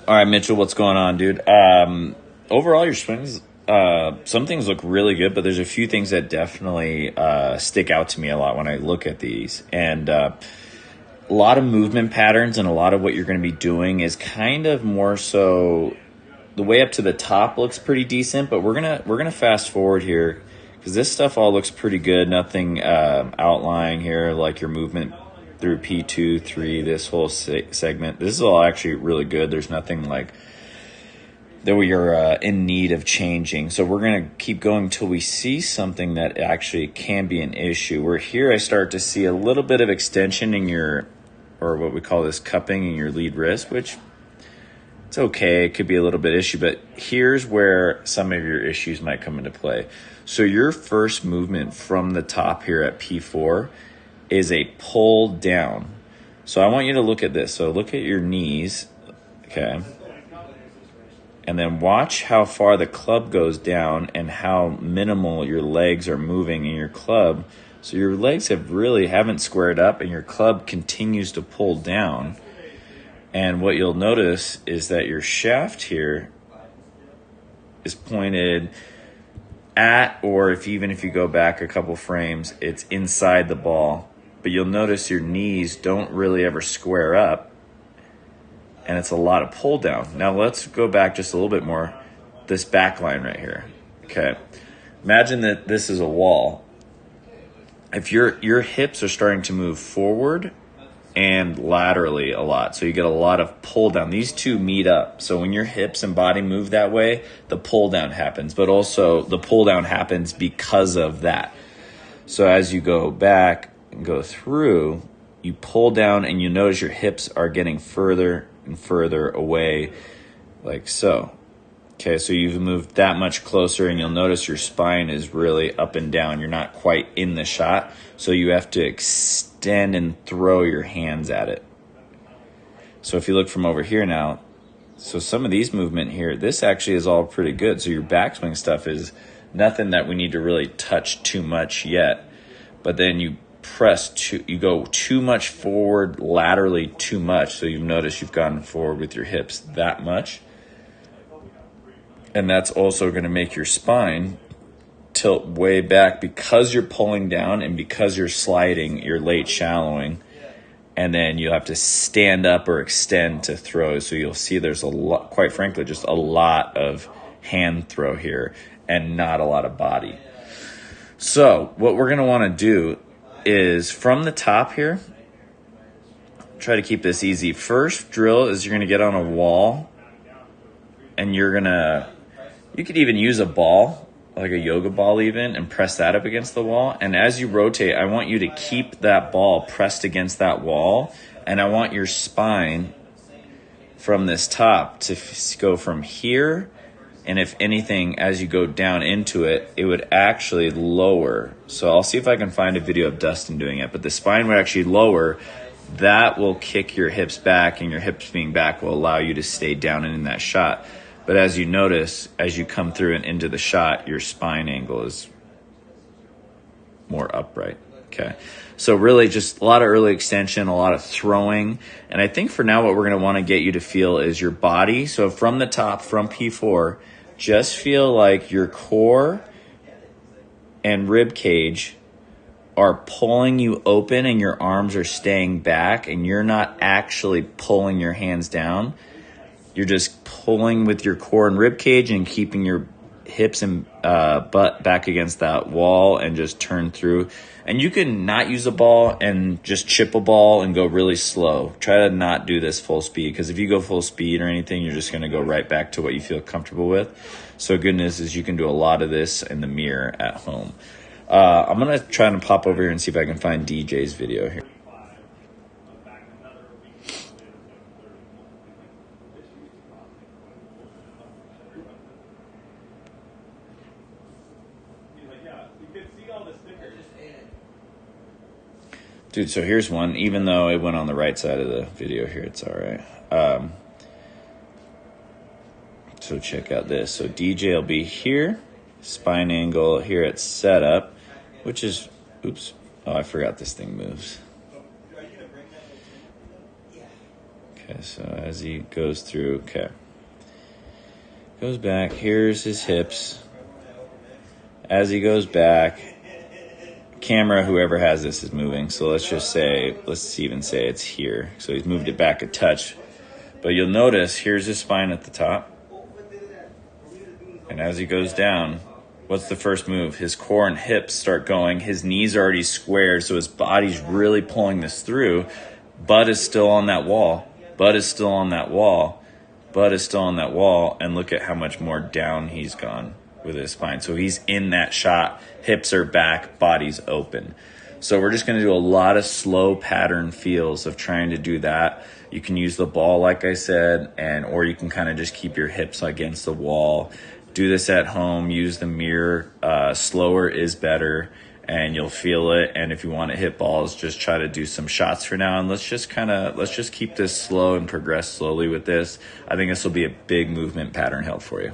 All right, Mitchell, what's going on, dude? Overall, your swings, some things look really good, but there's a few things that definitely stick out to me a lot when I look at these. And a lot of movement patterns and a lot of what you're going to be doing is kind of more so the way up to the top looks pretty decent, but we're gonna fast forward here because this stuff all looks pretty good. Nothing outlying here like your movement through P2, 3, this whole segment. This is all actually really good. There's nothing like that you're in need of changing. So we're going to keep going till we see something that actually can be an issue. Where here I start to see a little bit of extension in your, or what we call this cupping in your lead wrist, which it's okay. It could be a little bit issue, but here's where some of your issues might come into play. So your first movement from the top here at P4 is a pull down. So I want you to look at this. So look at your knees, okay? And then watch how far the club goes down and how minimal your legs are moving in your club. So your legs haven't squared up and your club continues to pull down. And what you'll notice is that your shaft here is pointed at, or even if you go back a couple frames, it's inside the ball. But you'll notice your knees don't really ever square up, and it's a lot of pull down. Now let's go back just a little bit more. This back line right here, okay? Imagine that this is a wall. If your hips are starting to move forward and laterally a lot, so you get a lot of pull down. These two meet up. So when your hips and body move that way, the pull down happens, but also the pull down happens because of that. So as you go back and go through, you pull down and you notice your hips are getting further and further away, like so. Okay, so you've moved that much closer, and you'll notice your spine is really up and down. You're not quite in the shot, so you have to extend and throw your hands at it. So if you look from over here now, so some of these movement here, this actually is all pretty good. So your backswing stuff is nothing that we need to really touch too much yet. But then you you go too much forward laterally too much. So you've noticed you've gone forward with your hips that much. And that's also going to make your spine tilt way back because you're pulling down and because you're sliding, you're late shallowing. And then you have to stand up or extend to throw. So you'll see there's a lot, quite frankly, just a lot of hand throw here and not a lot of body. So what we're going to want to do is from the top here, try to keep this easy. First drill is you're going to get on a wall, and you could even use a ball, like a yoga ball even, and press that up against the wall. And as you rotate, I want you to keep that ball pressed against that wall, and I want your spine from this top to go from here. And if anything, as you go down into it, it would actually lower. So I'll see if I can find a video of Dustin doing it. But the spine would actually lower. That will kick your hips back, and your hips being back will allow you to stay down and in that shot. But as you notice, as you come through and into the shot, your spine angle is more upright. Okay. So really just a lot of early extension, a lot of throwing. And I think for now what we're going to want to get you to feel is your body. So from the top, from P4, just feel like your core and rib cage are pulling you open and your arms are staying back and you're not actually pulling your hands down. You're just pulling with your core and rib cage and keeping your hips and butt back against that wall and just turn through. And you can not use a ball and just chip a ball and go really slow. Try to not do this full speed, because if you go full speed or anything, you're just going to go right back to what you feel comfortable with. So good news is you can do a lot of this in the mirror at home. I'm going to try to pop over here and see if I can find DJ's video here. Dude, so here's one. Even though it went on the right side of the video here, it's all right. So check out this. So DJ will be here. Spine angle here at setup, which is, oops. Oh, I forgot this thing moves. Okay, So as he goes through, okay. Goes back, here's his hips. As he goes back, camera, whoever has this is moving. So let's even say it's here. So he's moved it back a touch. But you'll notice, here's his spine at the top. And as he goes down, what's the first move? His core and hips start going. His knees are already squared, so his body's really pulling this through. Butt is still on that wall. Butt is still on that wall. Butt is still on that wall. And look at how much more down he's gone with his spine. So he's in that shot. Hips are back. Body's open. So we're just going to do a lot of slow pattern feels of trying to do that. You can use the ball, like I said, or you can kind of just keep your hips against the wall. Do this at home. Use the mirror. Slower is better, and you'll feel it. And if you want to hit balls, just try to do some shots for now. And let's just keep this slow and progress slowly with this. I think this will be a big movement pattern help for you.